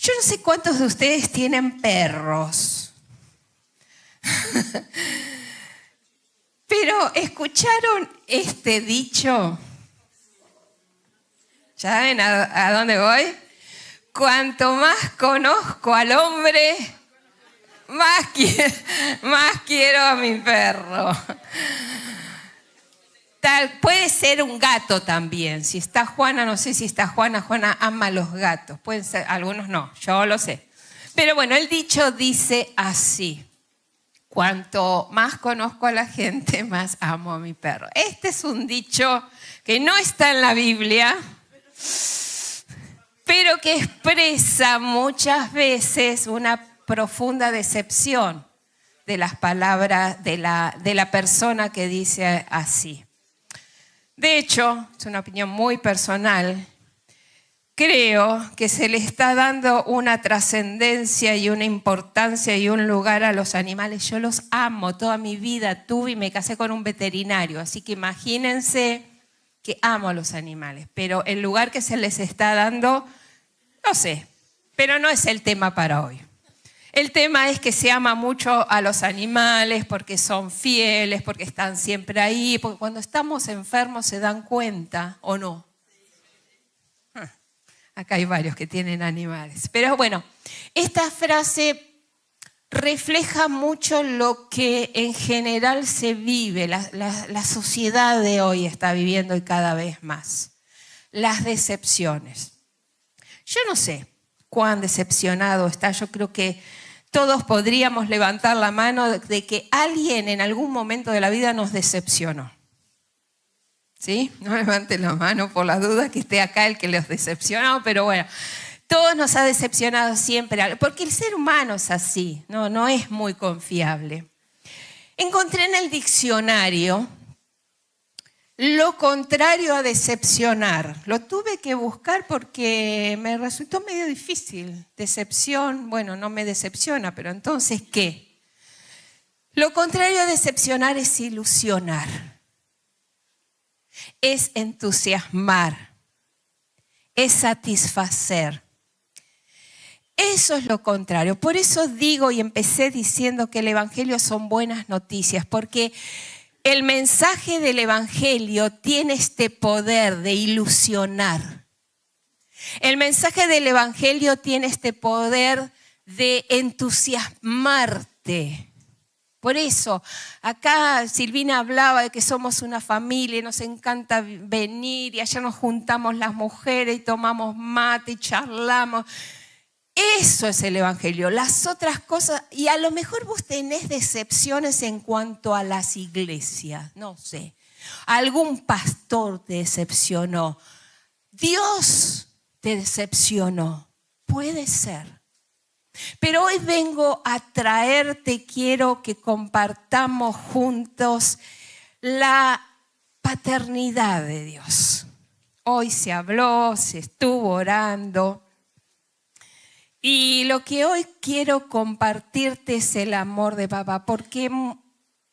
Yo no sé cuántos de ustedes tienen perros. Pero ¿escucharon este dicho? ¿Ya saben a dónde voy? Cuanto más conozco al hombre, más quiero a mi perro. Puede ser un gato también. Si está Juana, no sé si está Juana. Juana ama a los gatos. Pueden ser, algunos no, yo lo sé. Pero bueno, el dicho dice así: cuanto más conozco a la gente, más amo a mi perro. Este es un dicho que no está en la Biblia, pero que expresa muchas veces una profunda decepción de las palabras de la persona que dice así. De hecho, es una opinión muy personal, creo que se le está dando una trascendencia y una importancia y un lugar a los animales. Yo los amo, toda mi vida tuve y me casé con un veterinario, así que imagínense que amo a los animales, pero el lugar que se les está dando, no sé, pero no es el tema para hoy. El tema es que se ama mucho a los animales porque son fieles, porque están siempre ahí, porque cuando estamos enfermos se dan cuenta, ¿o no? Acá hay varios que tienen animales. Pero bueno, esta frase refleja mucho lo que en general se vive, la sociedad de hoy está viviendo y cada vez más. Las decepciones. Yo no sé cuán decepcionado está, yo creo que todos podríamos levantar la mano de que alguien en algún momento de la vida nos decepcionó. ¿Sí? No levante la mano por las dudas que esté acá el que los decepcionó, pero bueno, todos nos ha decepcionado siempre, porque el ser humano es así, no es muy confiable. Encontré en el diccionario lo contrario a decepcionar. Lo tuve que buscar porque me resultó medio difícil. Decepción, bueno, no me decepciona, pero entonces, ¿qué? Lo contrario a decepcionar es ilusionar. Es entusiasmar. Es satisfacer. Eso es lo contrario. Por eso digo y empecé diciendo que el Evangelio son buenas noticias, porque el mensaje del Evangelio tiene este poder de ilusionar. El mensaje del Evangelio tiene este poder de entusiasmarte. Por eso, acá Silvina hablaba de que somos una familia y nos encanta venir y allá nos juntamos las mujeres y tomamos mate y charlamos. Eso es el Evangelio. Las otras cosas, y a lo mejor vos tenés decepciones en cuanto a las iglesias, no sé. Algún pastor te decepcionó. Dios te decepcionó. Puede ser. Pero hoy vengo a traerte, quiero que compartamos juntos la paternidad de Dios. Hoy se habló, se estuvo orando. Y lo que hoy quiero compartirte es el amor de papá, porque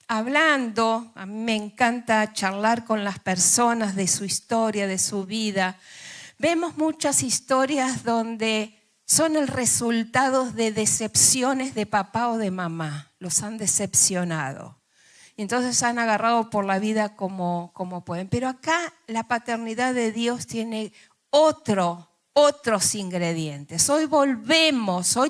hablando, a mí me encanta charlar con las personas de su historia, de su vida. Vemos muchas historias donde son el resultado de decepciones de papá o de mamá. Los han decepcionado. Y entonces han agarrado por la vida como pueden. Pero acá la paternidad de Dios tiene otros ingredientes. Hoy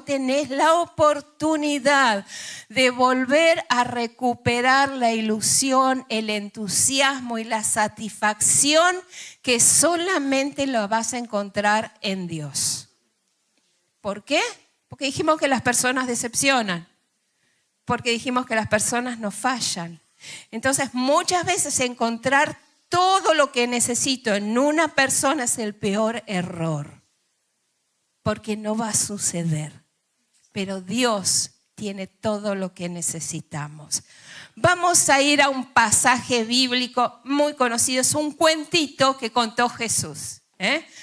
tenés la oportunidad de volver a recuperar la ilusión, el entusiasmo y la satisfacción que solamente lo vas a encontrar en Dios. ¿Por qué? Porque dijimos que las personas decepcionan, porque dijimos que las personas nos fallan. Entonces, muchas veces encontrar todo lo que necesito en una persona es el peor error, porque no va a suceder. Pero Dios tiene todo lo que necesitamos. Vamos a ir a un pasaje bíblico muy conocido, es un cuentito que contó Jesús.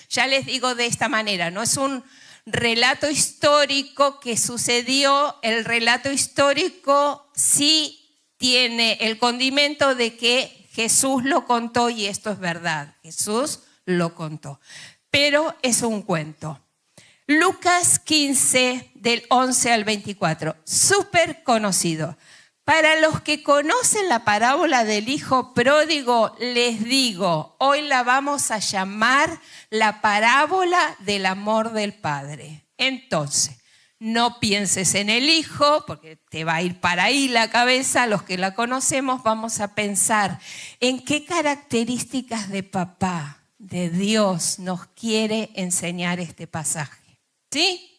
Ya les digo de esta manera, no es un relato histórico que sucedió, el relato histórico sí tiene el condimento de que Jesús lo contó y esto es verdad, Jesús lo contó, pero es un cuento. Lucas 15, del 11 al 24, súper conocido. Para los que conocen la parábola del hijo pródigo, les digo, hoy la vamos a llamar la parábola del amor del padre. Entonces, no pienses en el hijo, porque te va a ir para ahí la cabeza. Los que la conocemos vamos a pensar en qué características de papá, de Dios, nos quiere enseñar este pasaje. ¿Sí?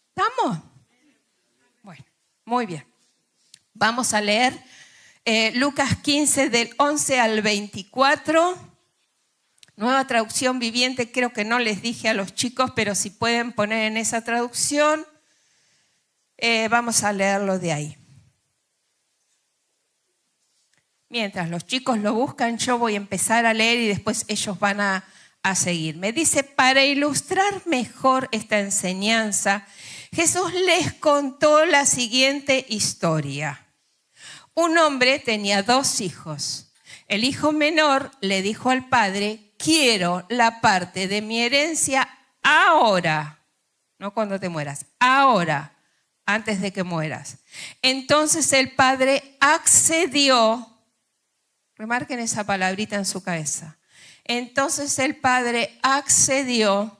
¿Estamos? Bueno, muy bien. Vamos a leer Lucas 15 del 11 al 24. Nueva traducción viviente, creo que no les dije a los chicos, pero si pueden poner en esa traducción, vamos a leerlo de ahí. Mientras los chicos lo buscan, yo voy a empezar a leer y después ellos van a seguir. Me dice, para ilustrar mejor esta enseñanza, Jesús les contó la siguiente historia. Un hombre tenía 2 hijos. El hijo menor le dijo al padre, quiero la parte de mi herencia ahora, no cuando te mueras, ahora, antes de que mueras. Entonces el padre accedió, remarquen esa palabrita en su cabeza. Entonces el padre accedió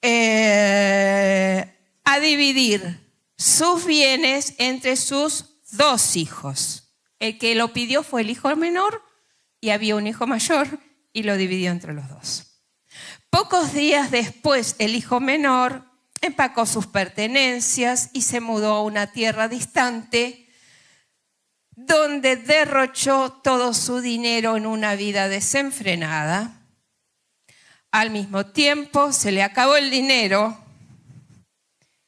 a dividir sus bienes entre sus 2 hijos. El que lo pidió fue el hijo menor y había un hijo mayor y lo dividió entre los 2. Pocos días después, el hijo menor empacó sus pertenencias y se mudó a una tierra distante donde derrochó todo su dinero en una vida desenfrenada. Al mismo tiempo se le acabó el dinero,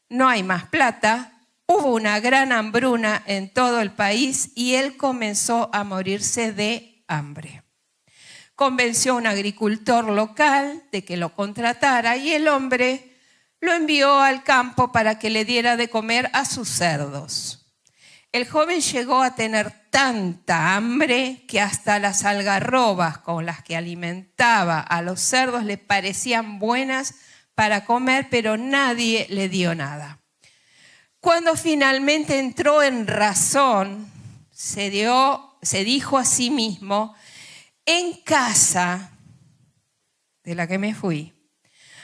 no hay más plata, hubo una gran hambruna en todo el país y él comenzó a morirse de hambre. Convenció a un agricultor local de que lo contratara y el hombre lo envió al campo para que le diera de comer a sus cerdos. El joven llegó a tener tanta hambre que hasta las algarrobas con las que alimentaba a los cerdos le parecían buenas para comer, pero nadie le dio nada. Cuando finalmente entró en razón, se dijo a sí mismo, en casa de la que me fui,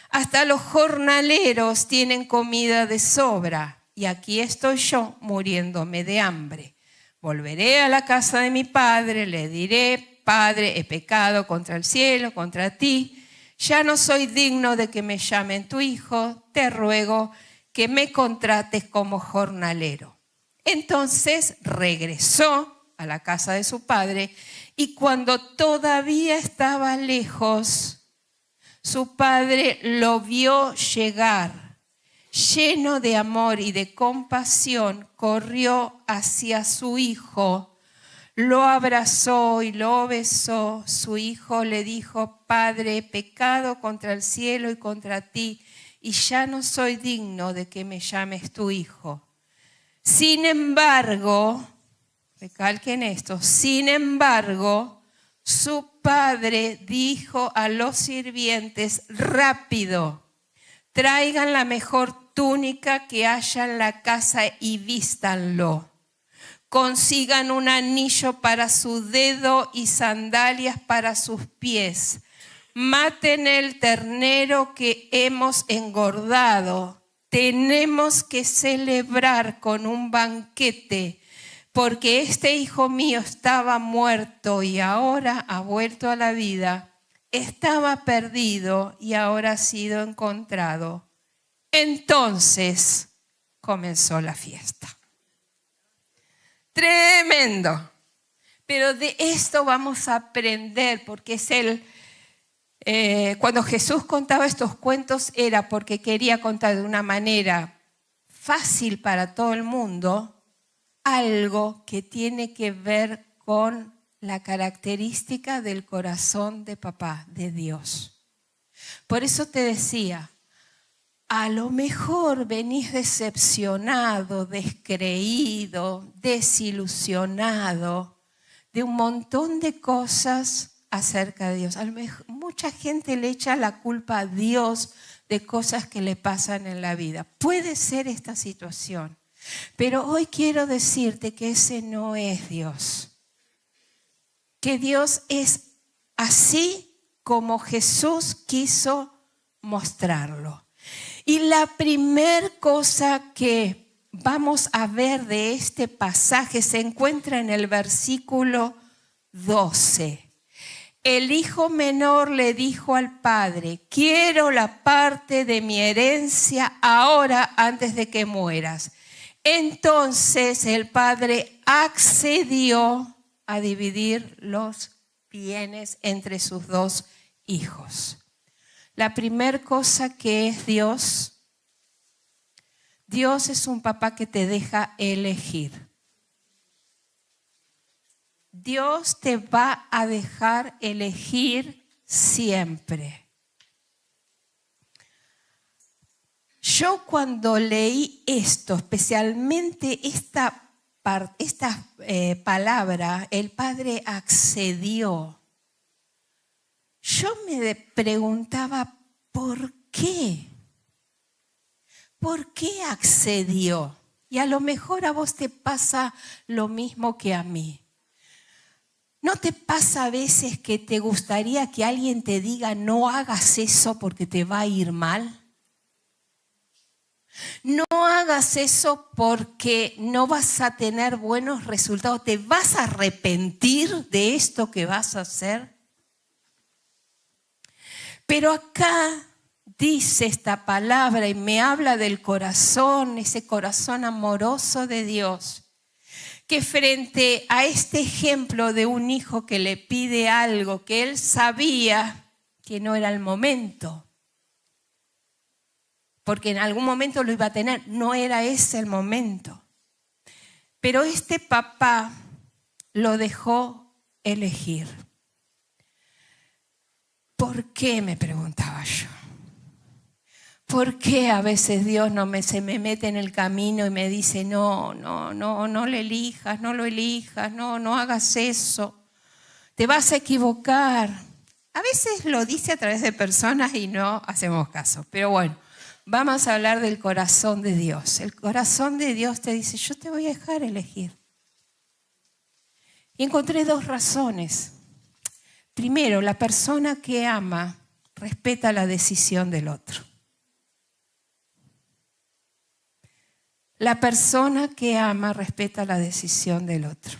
hasta los jornaleros tienen comida de sobra y aquí estoy yo muriéndome de hambre. Volveré a la casa de mi padre, le diré, Padre, he pecado contra el cielo, contra ti. Ya no soy digno de que me llamen tu hijo, te ruego que me contrates como jornalero. Entonces regresó a la casa de su padre y cuando todavía estaba lejos, su padre lo vio llegar. Lleno de amor y de compasión, corrió hacia su hijo, lo abrazó y lo besó. Su hijo le dijo, Padre, he pecado contra el cielo y contra ti, y ya no soy digno de que me llames tu hijo. Sin embargo, recalquen esto, sin embargo, su padre dijo a los sirvientes, rápido, traigan la mejor túnica que haya en la casa y vístanlo. Consigan un anillo para su dedo y sandalias para sus pies. Maten el ternero que hemos engordado. Tenemos que celebrar con un banquete, porque este hijo mío estaba muerto y ahora ha vuelto a la vida. Estaba perdido y ahora ha sido encontrado. Entonces comenzó la fiesta. Tremendo. Pero de esto vamos a aprender, porque es cuando Jesús contaba estos cuentos era porque quería contar de una manera fácil para todo el mundo algo que tiene que ver con la característica del corazón de papá, de Dios. Por eso te decía, a lo mejor venís decepcionado, descreído, desilusionado de un montón de cosas acerca de Dios. A lo mejor, mucha gente le echa la culpa a Dios de cosas que le pasan en la vida. Puede ser esta situación, pero hoy quiero decirte que ese no es Dios. Que Dios es así como Jesús quiso mostrarlo. Y la primer cosa que vamos a ver de este pasaje se encuentra en el versículo 12. El hijo menor le dijo al padre: quiero la parte de mi herencia ahora antes de que mueras. Entonces el padre accedió a dividir los bienes entre sus dos hijos. La primera cosa que es Dios, Dios es un papá que te deja elegir. Dios te va a dejar elegir siempre. Yo cuando leí esto, especialmente esta palabra, el padre accedió, yo me preguntaba, ¿por qué? ¿Por qué accedió? Y a lo mejor a vos te pasa lo mismo que a mí. ¿No te pasa a veces que te gustaría que alguien te diga no hagas eso porque te va a ir mal? No hagas eso porque no vas a tener buenos resultados. ¿Te vas a arrepentir de esto que vas a hacer? Pero acá dice esta palabra y me habla del corazón, ese corazón amoroso de Dios, que frente a este ejemplo de un hijo que le pide algo que él sabía que no era el momento, porque en algún momento lo iba a tener, no era ese el momento. Pero este papá lo dejó elegir. ¿Por qué? Me preguntaba yo. ¿Por qué a veces Dios se me mete en el camino y me dice no le elijas, no lo elijas, no hagas eso, te vas a equivocar? A veces lo dice a través de personas y no hacemos caso, pero bueno, vamos a hablar del corazón de Dios. El corazón de Dios te dice, yo te voy a dejar elegir. Y encontré dos razones. Primero, la persona que ama respeta la decisión del otro. La persona que ama respeta la decisión del otro.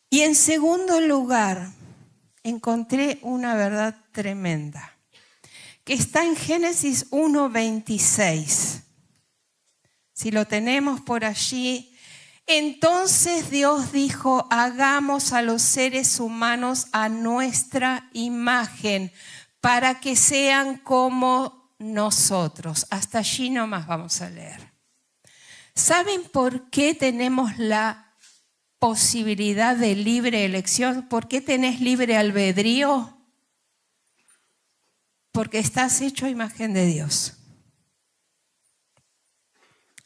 Y en segundo lugar, encontré una verdad tremenda, que está en Génesis 1:26. Si lo tenemos por allí. Entonces Dios dijo, hagamos a los seres humanos a nuestra imagen, para que sean como nosotros. Hasta allí nomás vamos a leer. ¿Saben por qué tenemos la posibilidad de libre elección? ¿Por qué tenés libre albedrío? Porque estás hecho a imagen de Dios.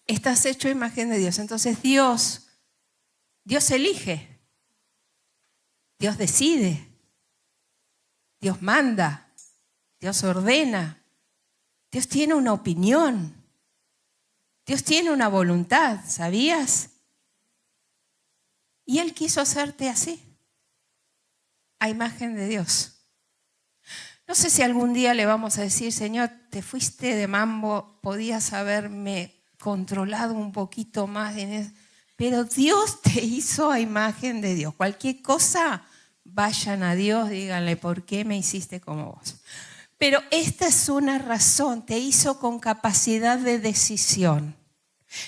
Estás hecho a imagen de Dios. Entonces Dios elige. Dios decide. Dios manda. Dios ordena. Dios tiene una opinión. Dios tiene una voluntad, ¿sabías? Y Él quiso hacerte así, a imagen de Dios. No sé si algún día le vamos a decir, Señor, te fuiste de mambo, podías haberme controlado un poquito más, pero Dios te hizo a imagen de Dios. Cualquier cosa, vayan a Dios, díganle, ¿por qué me hiciste como vos? Pero esta es una razón, te hizo con capacidad de decisión.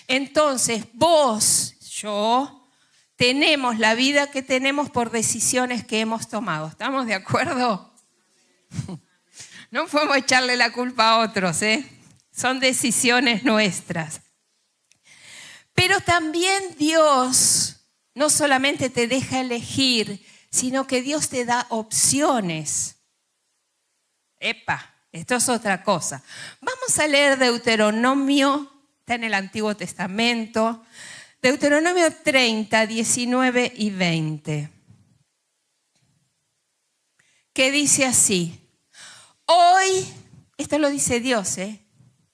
Entonces, vos, yo, tenemos la vida que tenemos por decisiones que hemos tomado. ¿Estamos de acuerdo? No podemos echarle la culpa a otros, Son decisiones nuestras. Pero también Dios no solamente te deja elegir, sino que Dios te da opciones. Esto es otra cosa. Vamos a leer Deuteronomio, está en el Antiguo Testamento, Deuteronomio 30, 19 y 20, que dice así: hoy esto lo dice Dios,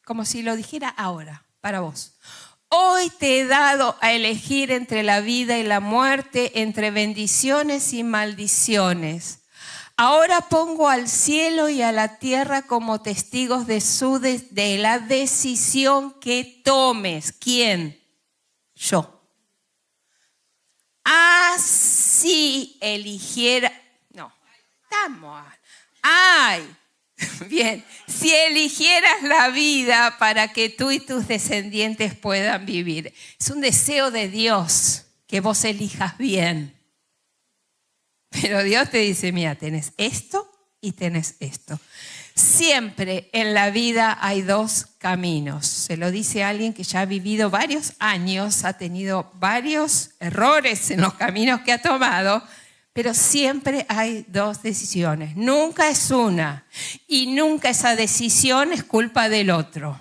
como si lo dijera ahora, para vos. Hoy te he dado a elegir entre la vida y la muerte, entre bendiciones y maldiciones. Ahora pongo al cielo y a la tierra como testigos de la decisión que tomes. ¿Quién? Yo. Si eligiera... No, estamos... ¡Ay! Bien, si eligieras la vida para que tú y tus descendientes puedan vivir. Es un deseo de Dios que vos elijas bien. Pero Dios te dice, mira, tenés esto y tenés esto. Siempre en la vida hay dos caminos. Se lo dice alguien que ya ha vivido varios años, ha tenido varios errores en los caminos que ha tomado, pero siempre hay dos decisiones. Nunca es una y nunca esa decisión es culpa del otro.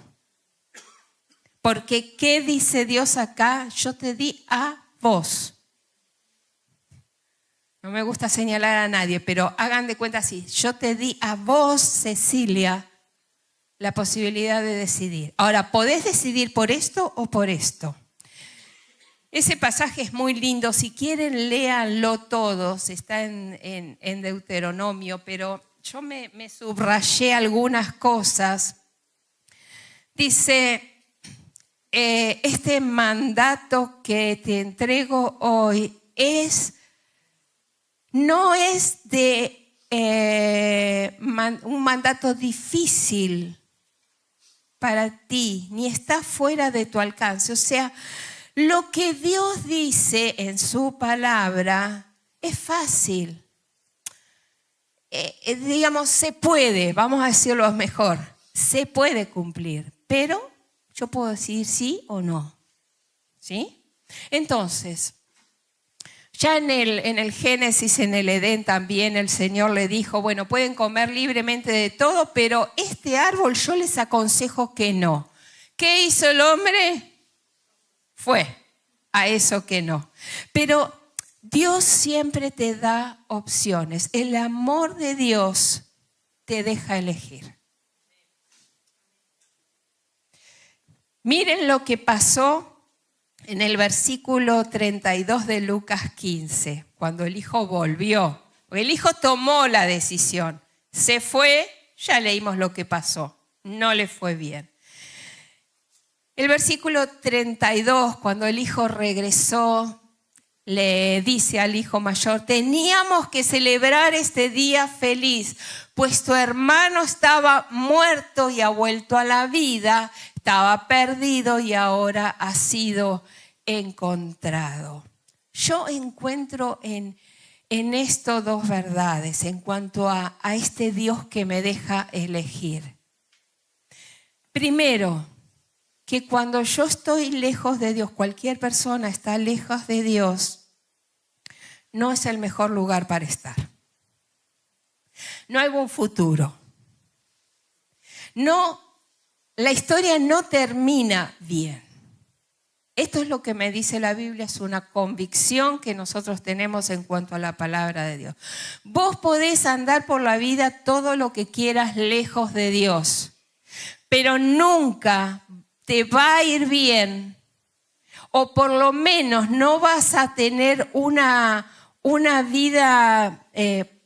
Porque ¿qué dice Dios acá? Yo te di a vos. No me gusta señalar a nadie, pero hagan de cuenta así. Yo te di a vos, Cecilia, la posibilidad de decidir. Ahora, ¿podés decidir por esto o por esto? Ese pasaje es muy lindo. Si quieren, léanlo todos. Está en Deuteronomio, pero yo me subrayé algunas cosas. Dice, este mandato que te entrego hoy no es un mandato difícil para ti, ni está fuera de tu alcance. O sea, lo que Dios dice en su palabra es fácil. Digamos, se puede, vamos a decirlo mejor, se puede cumplir, pero yo puedo decir sí o no. ¿Sí? Entonces, ya en el Génesis, en el Edén también el Señor le dijo, bueno, pueden comer libremente de todo, pero este árbol yo les aconsejo que no. ¿Qué hizo el hombre? Fue a eso que no. Pero Dios siempre te da opciones. El amor de Dios te deja elegir. Miren lo que pasó en el versículo 32 de Lucas 15, cuando el hijo volvió. El hijo tomó la decisión, se fue, ya leímos lo que pasó, no le fue bien. El versículo 32, cuando el hijo regresó, le dice al hijo mayor, teníamos que celebrar este día feliz, pues tu hermano estaba muerto y ha vuelto a la vida, estaba perdido y ahora ha sido encontrado. Yo encuentro en esto dos verdades en cuanto a este Dios que me deja elegir. Primero, que cuando yo estoy lejos de Dios, cualquier persona está lejos de Dios, no es el mejor lugar para estar. No hay buen futuro. No, la historia no termina bien. Esto es lo que me dice la Biblia, es una convicción que nosotros tenemos en cuanto a la palabra de Dios. Vos podés andar por la vida todo lo que quieras lejos de Dios, pero nunca te va a ir bien, o por lo menos no vas a tener una vida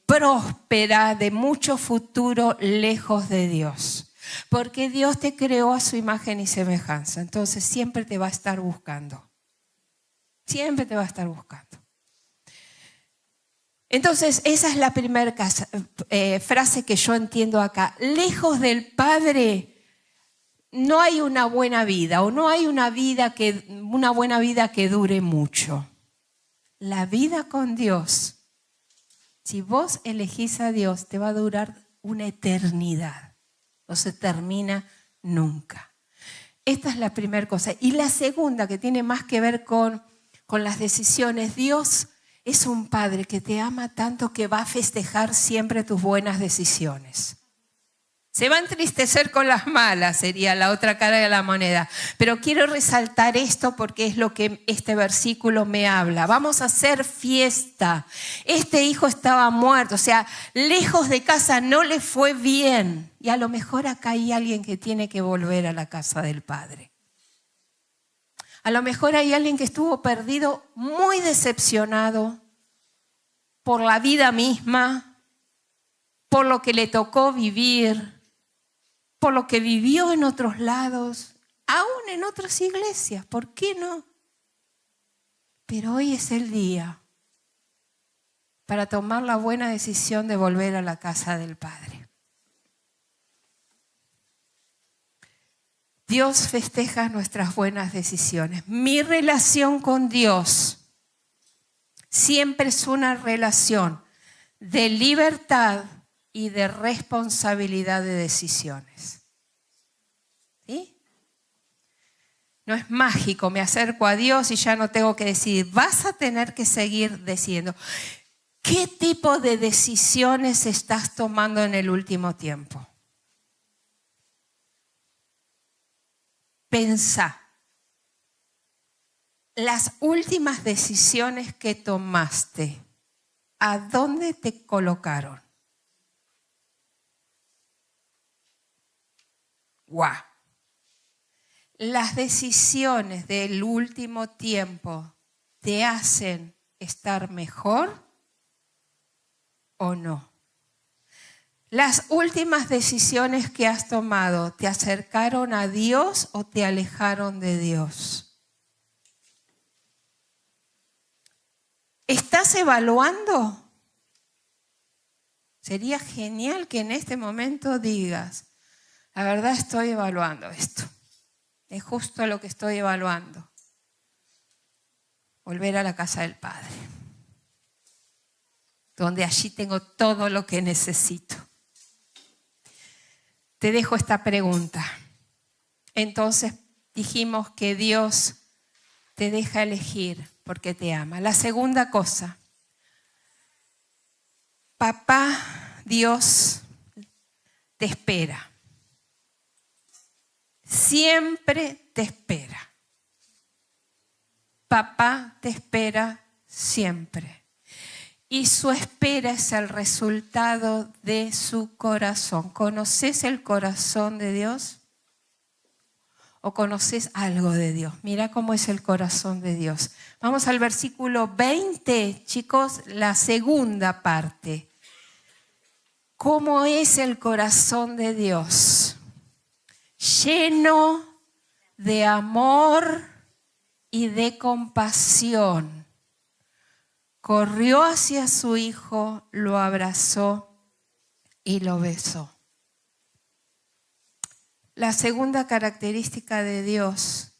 próspera de mucho futuro lejos de Dios. Porque Dios te creó a su imagen y semejanza. Entonces siempre te va a estar buscando. Siempre te va a estar buscando. Entonces esa es la primera frase que yo entiendo acá. Lejos del Padre no hay una buena vida, o no hay una buena vida que dure mucho. La vida con Dios, si vos elegís a Dios, te va a durar una eternidad. No se termina nunca. Esta es la primera cosa. Y la segunda, que tiene más que ver con las decisiones. Dios es un Padre que te ama tanto que va a festejar siempre tus buenas decisiones. Se va a entristecer con las malas, sería la otra cara de la moneda. Pero quiero resaltar esto porque es lo que este versículo me habla. Vamos a hacer fiesta. Este hijo estaba muerto, o sea, lejos de casa, no le fue bien. Y a lo mejor acá hay alguien que tiene que volver a la casa del Padre. A lo mejor hay alguien que estuvo perdido, muy decepcionado por la vida misma, por lo que le tocó vivir, por lo que vivió en otros lados, aún en otras iglesias, ¿por qué no? Pero hoy es el día para tomar la buena decisión de volver a la casa del Padre. Dios festeja nuestras buenas decisiones. Mi relación con Dios siempre es una relación de libertad y de responsabilidad de decisiones. ¿Sí? No es mágico, me acerco a Dios y ya no tengo que decidir. Vas a tener que seguir decidiendo. ¿Qué tipo de decisiones estás tomando en el último tiempo? Pensá. Las últimas decisiones que tomaste, ¿a dónde te colocaron? ¡Guau! Las decisiones del último tiempo te hacen estar mejor o no. Las últimas decisiones que has tomado, ¿te acercaron a Dios o te alejaron de Dios? ¿Estás evaluando? Sería genial que en este momento digas, la verdad estoy evaluando esto. Es justo lo que estoy evaluando. Volver a la casa del Padre, donde allí tengo todo lo que necesito. Te dejo esta pregunta. Entonces dijimos que Dios te deja elegir porque te ama. La segunda cosa, papá Dios te espera. Siempre te espera. Papá te espera siempre. Y su espera es el resultado de su corazón. ¿Conoces el corazón de Dios? ¿O conoces algo de Dios? Mira cómo es el corazón de Dios. Vamos al versículo 20, chicos, la segunda parte. ¿Cómo es el corazón de Dios? Lleno de amor y de compasión. Corrió hacia su hijo, lo abrazó y lo besó. La segunda característica de Dios,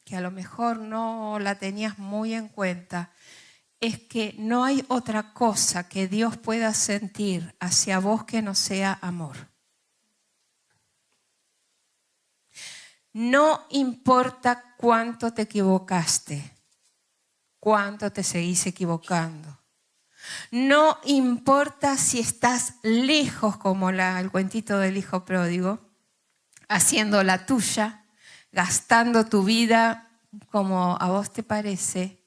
que a lo mejor no la tenías muy en cuenta, es que no hay otra cosa que Dios pueda sentir hacia vos que no sea amor. No importa cuánto te equivocaste, cuánto te seguís equivocando. No importa si estás lejos, como el cuentito del hijo pródigo, haciendo la tuya, gastando tu vida como a vos te parece.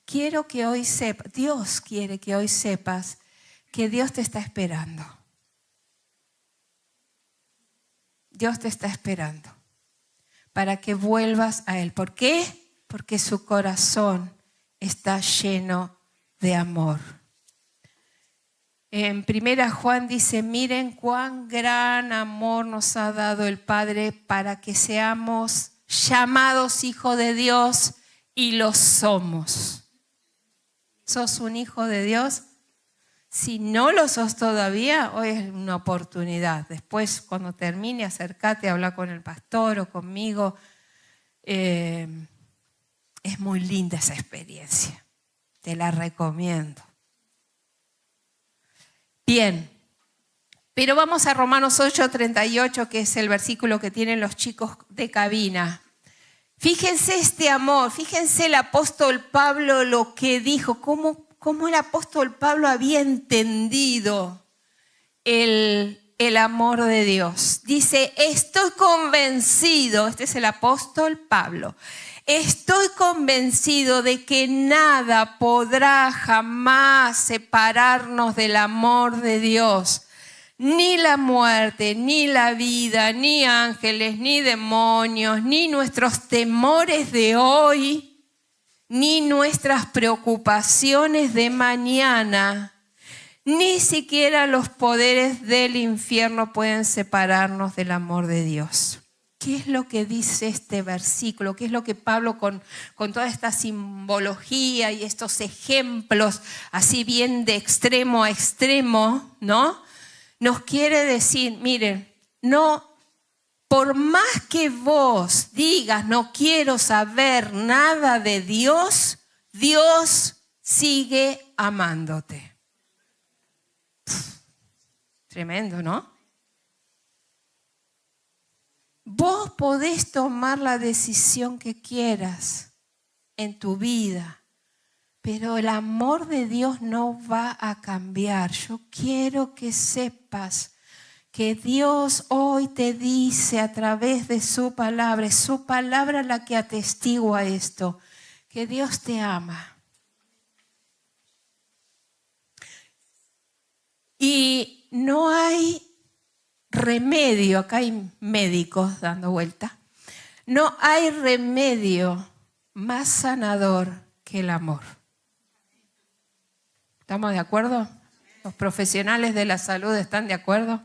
Quiero que hoy sepas, Dios quiere que hoy sepas que Dios te está esperando. Dios te está esperando para que vuelvas a Él. ¿Por qué? Porque su corazón está lleno de amor. En 1 Juan dice, miren cuán gran amor nos ha dado el Padre para que seamos llamados hijos de Dios y lo somos. ¿Sos un hijo de Dios? Si no lo sos todavía, hoy es una oportunidad. Después, cuando termine, acércate a hablar con el pastor o conmigo. Es muy linda esa experiencia. Te la recomiendo. Bien, pero vamos a Romanos 8:38, que es el versículo que tienen los chicos de cabina. Fíjense este amor, fíjense el apóstol Pablo lo que dijo, cómo el apóstol Pablo había entendido el el amor de Dios. Dice, estoy convencido, este es el apóstol Pablo, estoy convencido de que nada podrá jamás separarnos del amor de Dios. Ni la muerte, ni la vida, ni ángeles, ni demonios, ni nuestros temores de hoy, ni nuestras preocupaciones de mañana, ni siquiera los poderes del infierno pueden separarnos del amor de Dios. ¿Qué es lo que dice este versículo? ¿Qué es lo que Pablo con toda esta simbología y estos ejemplos así bien de extremo a extremo, ¿no? Nos quiere decir, miren, no, por más que vos digas no quiero saber nada de Dios, Dios sigue amándote. Tremendo, ¿no? Vos podés tomar la decisión que quieras en tu vida, pero el amor de Dios no va a cambiar. Yo quiero que sepas que Dios hoy te dice a través de su palabra, es su palabra la que atestigua esto, que Dios te ama. Y no hay remedio, acá hay médicos dando vuelta, no hay remedio más sanador que el amor. ¿Estamos de acuerdo? ¿Los profesionales de la salud están de acuerdo?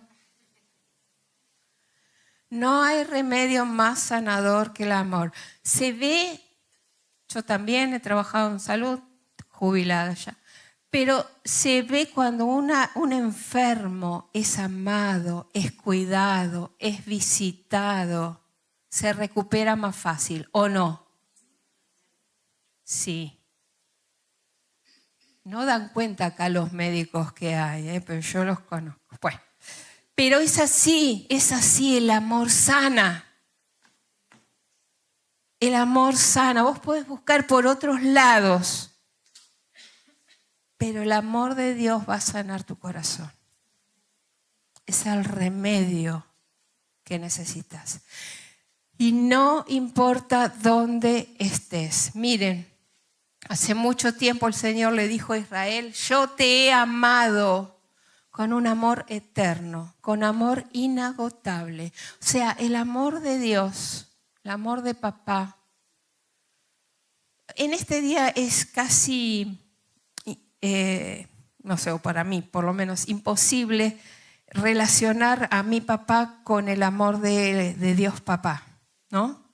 No hay remedio más sanador que el amor. Se ve, yo también he trabajado en salud, jubilada ya, pero se ve cuando un enfermo es amado, es cuidado, es visitado, se recupera más fácil, ¿o no? Sí. No dan cuenta acá los médicos que hay, pero yo los conozco. Bueno, pero es así, el amor sana. El amor sana. Vos podés buscar por otros lados, pero el amor de Dios va a sanar tu corazón. Es el remedio que necesitas. Y no importa dónde estés. Miren, hace mucho tiempo el Señor le dijo a Israel, yo te he amado con un amor eterno, con amor inagotable. O sea, el amor de Dios, el amor de papá. En este día es casi, no sé, o para mí por lo menos, imposible relacionar a mi papá con el amor de Dios papá, ¿no?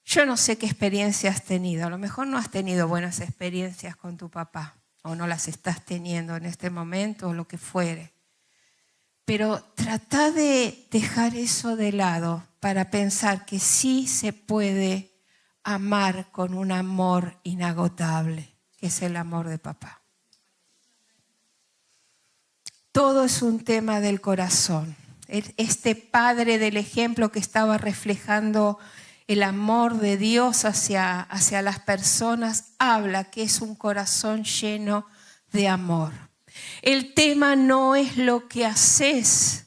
Yo no sé qué experiencia has tenido, a lo mejor no has tenido buenas experiencias con tu papá o no las estás teniendo en este momento o lo que fuere. Pero trata de dejar eso de lado para pensar que sí se puede amar con un amor inagotable, que es el amor de papá. Todo es un tema del corazón. Este padre del ejemplo que estaba reflejando el amor de Dios hacia las personas, habla que es un corazón lleno de amor. El tema no es lo que haces.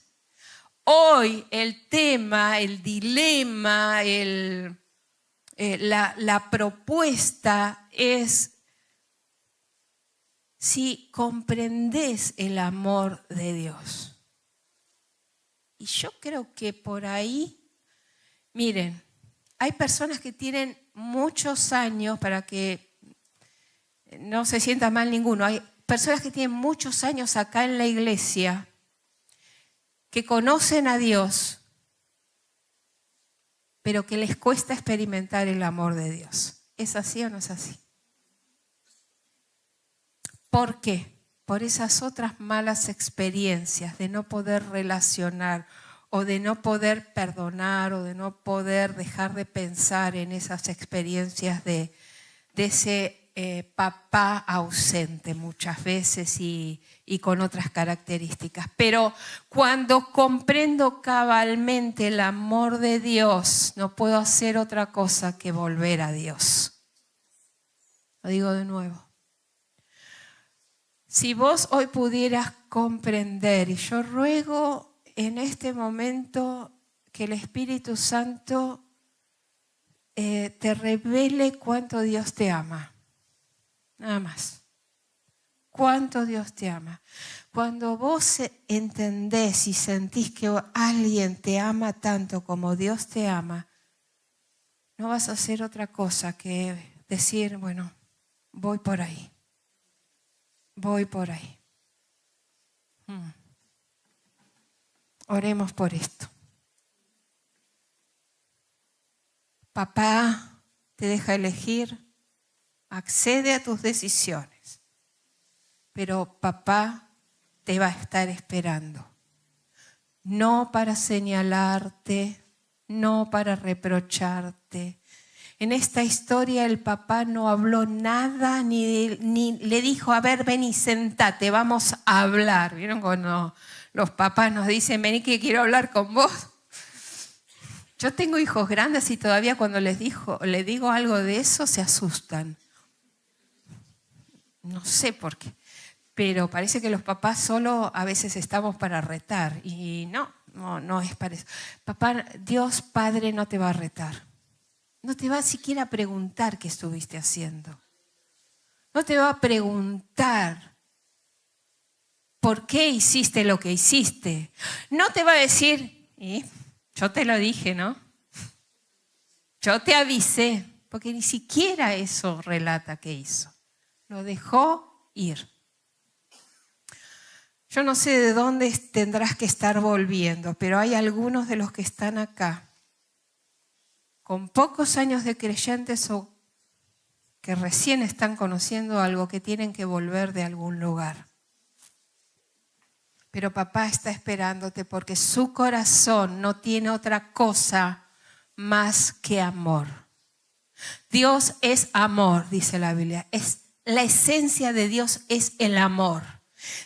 Hoy el tema, el dilema, la propuesta es si comprendes el amor de Dios. Y yo creo que por ahí, miren, hay personas que tienen muchos años, para que no se sienta mal ninguno, hay personas que tienen muchos años acá en la iglesia, que conocen a Dios, pero que les cuesta experimentar el amor de Dios. ¿Es así o no es así? ¿Por qué? Por esas otras malas experiencias de no poder relacionar o de no poder perdonar o de no poder dejar de pensar en esas experiencias de ese papá ausente muchas veces y con otras características. Pero cuando comprendo cabalmente el amor de Dios, no puedo hacer otra cosa que volver a Dios. Lo digo de nuevo. Si vos hoy pudieras comprender, y yo ruego en este momento que el Espíritu Santo te revele cuánto Dios te ama. Nada más. Cuánto Dios te ama. Cuando vos entendés y sentís que alguien te ama tanto como Dios te ama, no vas a hacer otra cosa que decir, bueno, voy por ahí. Voy por ahí. Oremos por esto. Papá te deja elegir, accede a tus decisiones, pero papá te va a estar esperando. No para señalarte, no para reprocharte. En esta historia el papá no habló nada, ni le dijo, a ver, ven y sentate, vamos a hablar. ¿Vieron cuando los papás nos dicen, vení que quiero hablar con vos? Yo tengo hijos grandes y todavía cuando les digo algo de eso se asustan. No sé por qué, pero parece que los papás solo a veces estamos para retar y no es para eso. Papá, Dios Padre no te va a retar. No te va a siquiera preguntar qué estuviste haciendo. No te va a preguntar por qué hiciste lo que hiciste. No te va a decir, yo te lo dije, ¿no? Yo te avisé, porque ni siquiera eso relata que hizo. Lo dejó ir. Yo no sé de dónde tendrás que estar volviendo, pero hay algunos de los que están acá, con pocos años de creyentes o que recién están conociendo algo, que tienen que volver de algún lugar. Pero papá está esperándote porque su corazón no tiene otra cosa más que amor. Dios es amor, dice la Biblia. La esencia de Dios es el amor.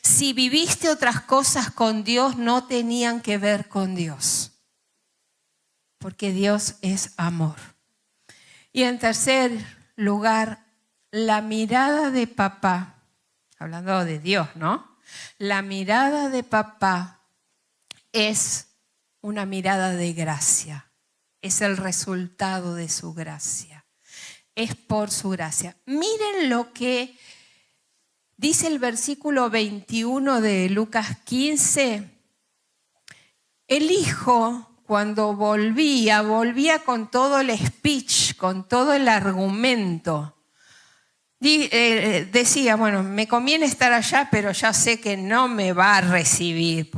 Si viviste otras cosas con Dios, no tenían que ver con Dios. Porque Dios es amor. Y en tercer lugar, la mirada de papá, hablando de Dios, ¿no? La mirada de papá es una mirada de gracia. Es el resultado de su gracia. Es por su gracia. Miren lo que dice el versículo 21 de Lucas 15. El hijo, cuando volvía con todo el speech, con todo el argumento. Decía, bueno, me conviene estar allá, pero ya sé que no me va a recibir,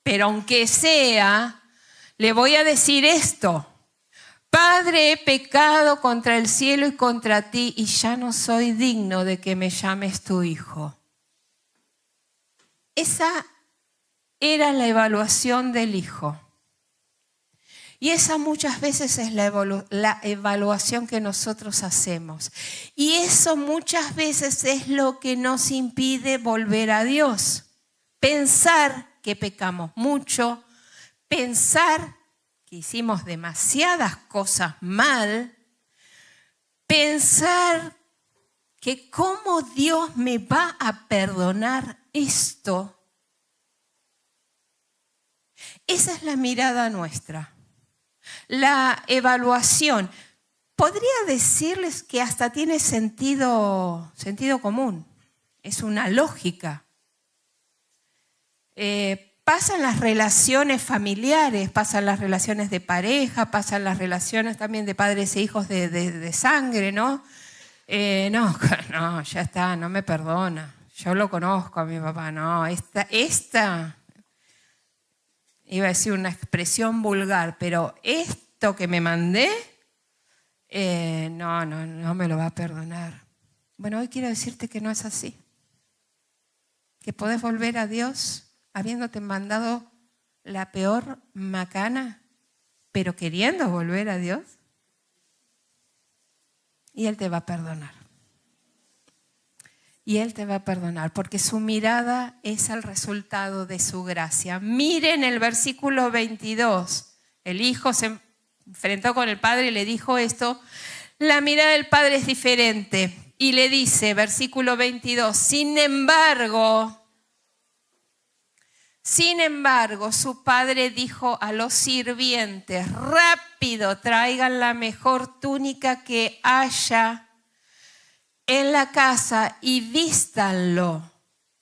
pero aunque sea, le voy a decir esto. Padre, he pecado contra el cielo y contra ti, y ya no soy digno de que me llames tu hijo. Esa era la evaluación del hijo. Y esa muchas veces es la evaluación que nosotros hacemos. Y eso muchas veces es lo que nos impide volver a Dios. Pensar que pecamos mucho, pensar que hicimos demasiadas cosas mal, pensar que cómo Dios me va a perdonar esto. Esa es la mirada nuestra. La evaluación. Podría decirles que hasta tiene sentido común. Es una lógica. Pasan las relaciones familiares, pasan las relaciones de pareja, pasan las relaciones también de padres e hijos de sangre, ¿no? No, ya está, no me perdona. Yo lo conozco a mi papá, no. Esta iba a decir una expresión vulgar, pero esto que me mandé, no me lo va a perdonar. Bueno, hoy quiero decirte que no es así. Que podés volver a Dios habiéndote mandado la peor macana, pero queriendo volver a Dios. Y Él te va a perdonar. Y Él te va a perdonar, porque su mirada es el resultado de su gracia. Miren el versículo 22. El hijo se enfrentó con el padre y le dijo esto. La mirada del padre es diferente. Y le dice, versículo 22, sin embargo, Sin embargo, su padre dijo a los sirvientes: rápido, traigan la mejor túnica que haya en la casa y vístanlo.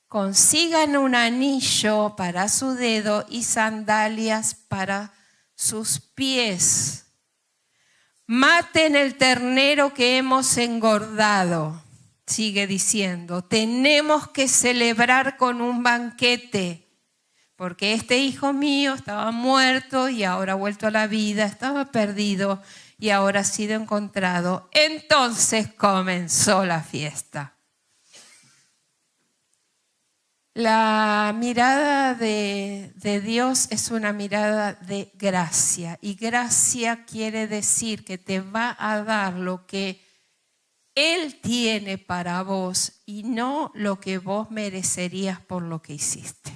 Consigan un anillo para su dedo y sandalias para sus pies. Maten el ternero que hemos engordado. Sigue diciendo, tenemos que celebrar con un banquete, porque este hijo mío estaba muerto y ahora ha vuelto a la vida, estaba perdido y ahora ha sido encontrado. Entonces comenzó la fiesta. La mirada de Dios es una mirada de gracia, y gracia quiere decir que te va a dar lo que Él tiene para vos y no lo que vos merecerías por lo que hiciste.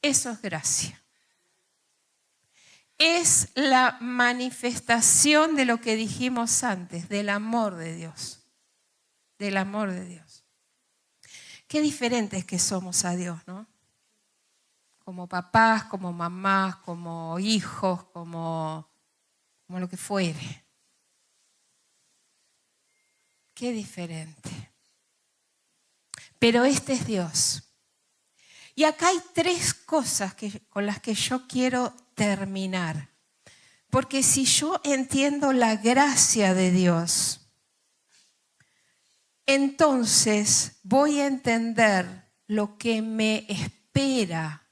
Eso es gracia. Es la manifestación de lo que dijimos antes, del amor de Dios. Del amor de Dios. Qué diferentes que somos a Dios, ¿no? Como papás, como mamás, como hijos, como lo que fuere. Qué diferente. Pero este es Dios. Y acá hay 3 cosas con las que yo quiero terminar. Porque si yo entiendo la gracia de Dios, entonces voy a entender lo que me espera.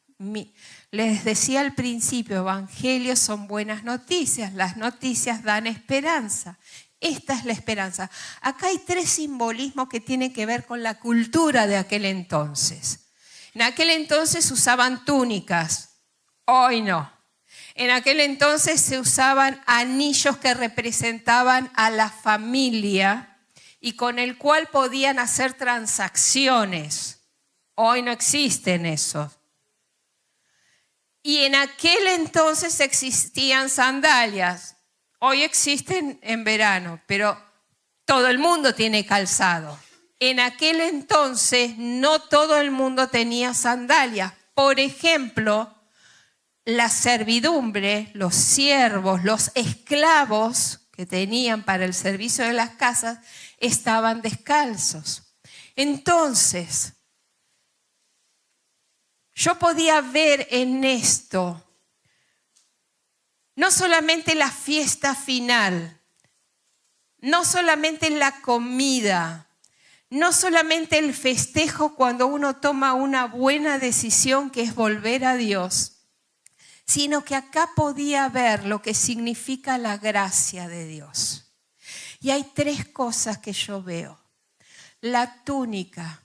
Les decía al principio, evangelios son buenas noticias, las noticias dan esperanza. Esta es la esperanza. Acá hay 3 simbolismos que tienen que ver con la cultura de aquel entonces. En aquel entonces usaban túnicas, hoy no. En aquel entonces se usaban anillos que representaban a la familia y con el cual podían hacer transacciones. Hoy no existen esos. Y en aquel entonces existían sandalias. Hoy existen en verano, pero todo el mundo tiene calzado. En aquel entonces no todo el mundo tenía sandalias. Por ejemplo, la servidumbre, los siervos, los esclavos que tenían para el servicio de las casas estaban descalzos. Entonces, yo podía ver en esto no solamente la fiesta final, no solamente la comida, no solamente el festejo cuando uno toma una buena decisión que es volver a Dios, sino que acá podía ver lo que significa la gracia de Dios. Y hay 3 cosas que yo veo. La túnica.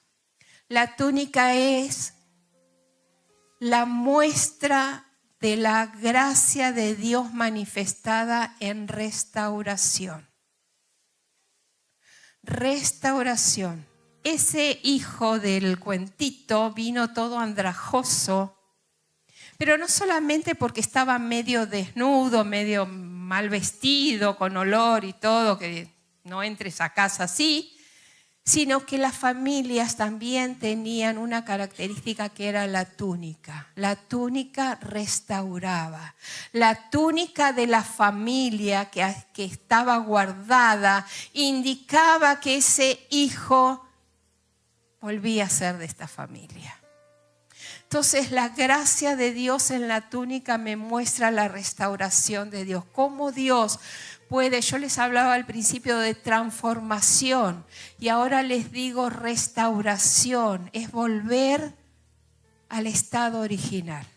La túnica es la muestra de la gracia de Dios manifestada en restauración. Restauración. Ese hijo del cuentito vino todo andrajoso, pero no solamente porque estaba medio desnudo, medio mal vestido, con olor y todo, que no entres a casa así, sino que las familias también tenían una característica que era la túnica. La túnica restauraba. La túnica de la familia que estaba guardada indicaba que ese hijo volvía a ser de esta familia. Entonces la gracia de Dios en la túnica me muestra la restauración de Dios. Cómo Dios puede, yo les hablaba al principio de transformación y ahora les digo restauración, es volver al estado original.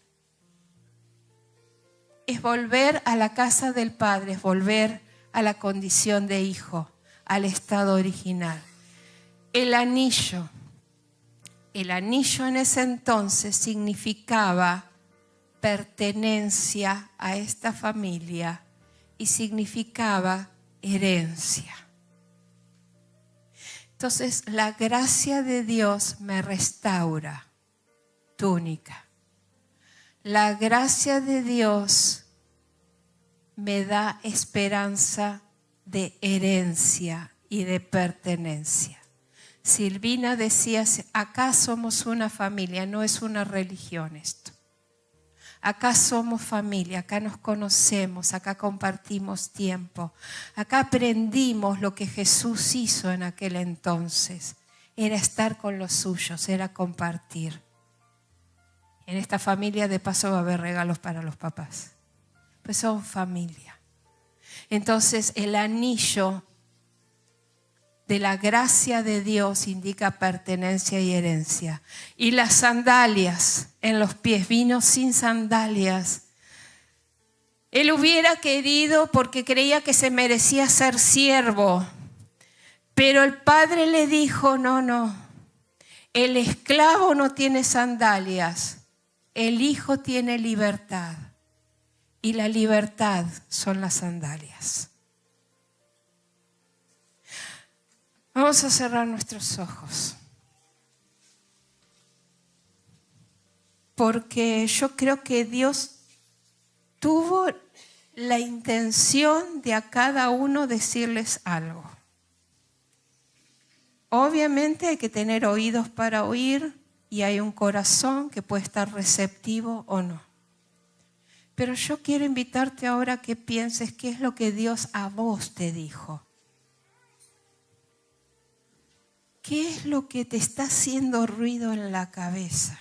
Es volver a la casa del Padre, es volver a la condición de hijo, al estado original. El anillo en ese entonces significaba pertenencia a esta familia y significaba herencia. Entonces, la gracia de Dios me restaura, túnica. La gracia de Dios me da esperanza de herencia y de pertenencia. Silvina decía, acá somos una familia, no es una religión esto. Acá somos familia, acá nos conocemos, acá compartimos tiempo. Acá aprendimos lo que Jesús hizo en aquel entonces. Era estar con los suyos, era compartir. En esta familia de paso va a haber regalos para los papás. Pues son familia. Entonces el anillo de la gracia de Dios indica pertenencia y herencia. Y las sandalias en los pies, vino sin sandalias. Él hubiera querido porque creía que se merecía ser siervo. Pero el padre le dijo, no, el esclavo no tiene sandalias, el hijo tiene libertad. Y la libertad son las sandalias. Vamos a cerrar nuestros ojos. Porque yo creo que Dios tuvo la intención de a cada uno decirles algo. Obviamente hay que tener oídos para oír y hay un corazón que puede estar receptivo o no. Pero yo quiero invitarte ahora a que pienses qué es lo que Dios a vos te dijo. ¿Qué es lo que te está haciendo ruido en la cabeza?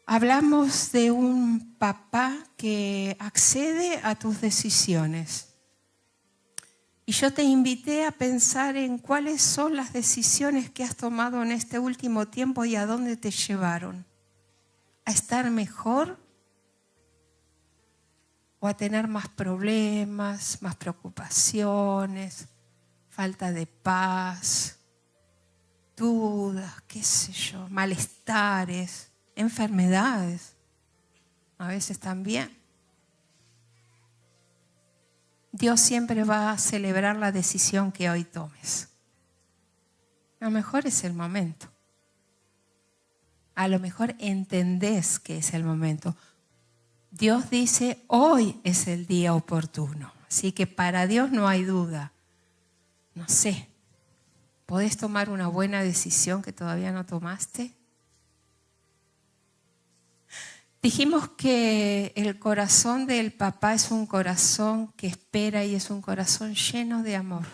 Hablamos de un papá que accede a tus decisiones. Y yo te invité a pensar en cuáles son las decisiones que has tomado en este último tiempo y a dónde te llevaron. ¿A estar mejor? ¿O a tener más problemas, más preocupaciones, falta de paz, dudas, qué sé yo, malestares, enfermedades? A veces también. Dios siempre va a celebrar la decisión que hoy tomes. A lo mejor es el momento. A lo mejor entendés que es el momento. Dios dice, hoy es el día oportuno. Así que para Dios no hay duda. No sé, ¿podés tomar una buena decisión que todavía no tomaste? Dijimos que el corazón del papá es un corazón que espera y es un corazón lleno de amor.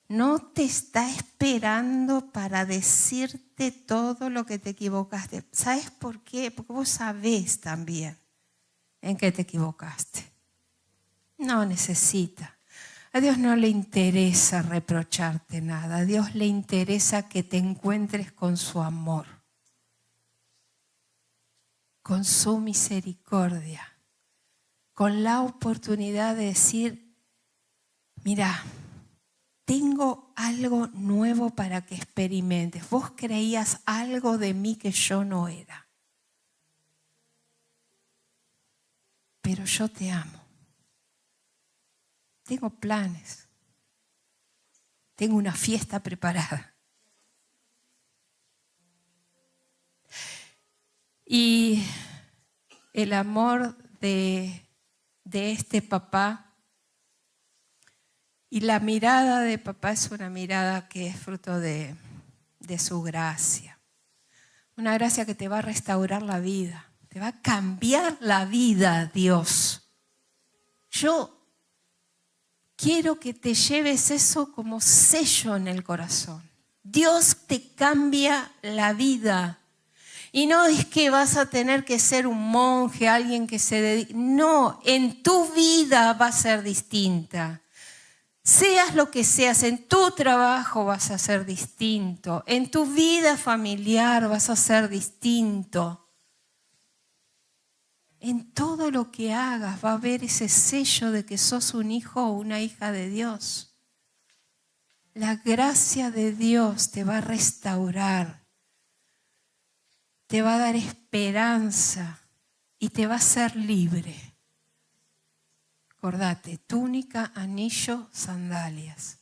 No te está esperando para decirte todo lo que te equivocaste. ¿Sabes por qué? Porque vos sabés también en qué te equivocaste. No necesita. A Dios no le interesa reprocharte nada. A Dios le interesa que te encuentres con su amor, con su misericordia, con la oportunidad de decir, mira, tengo algo nuevo para que experimentes. Vos creías algo de mí que yo no era. Pero yo te amo. Tengo planes. Tengo una fiesta preparada. Y el amor de este papá y la mirada de papá es una mirada que es fruto de su gracia. Una gracia que te va a restaurar la vida. Te va a cambiar la vida, Dios. Yo quiero que te lleves eso como sello en el corazón. Dios te cambia la vida. Y no es que vas a tener que ser un monje, alguien que se dedique. No, en tu vida va a ser distinta. Seas lo que seas, en tu trabajo vas a ser distinto. En tu vida familiar vas a ser distinto. En todo lo que hagas va a haber ese sello de que sos un hijo o una hija de Dios. La gracia de Dios te va a restaurar, te va a dar esperanza y te va a hacer libre. Acordate, túnica, anillo, sandalias.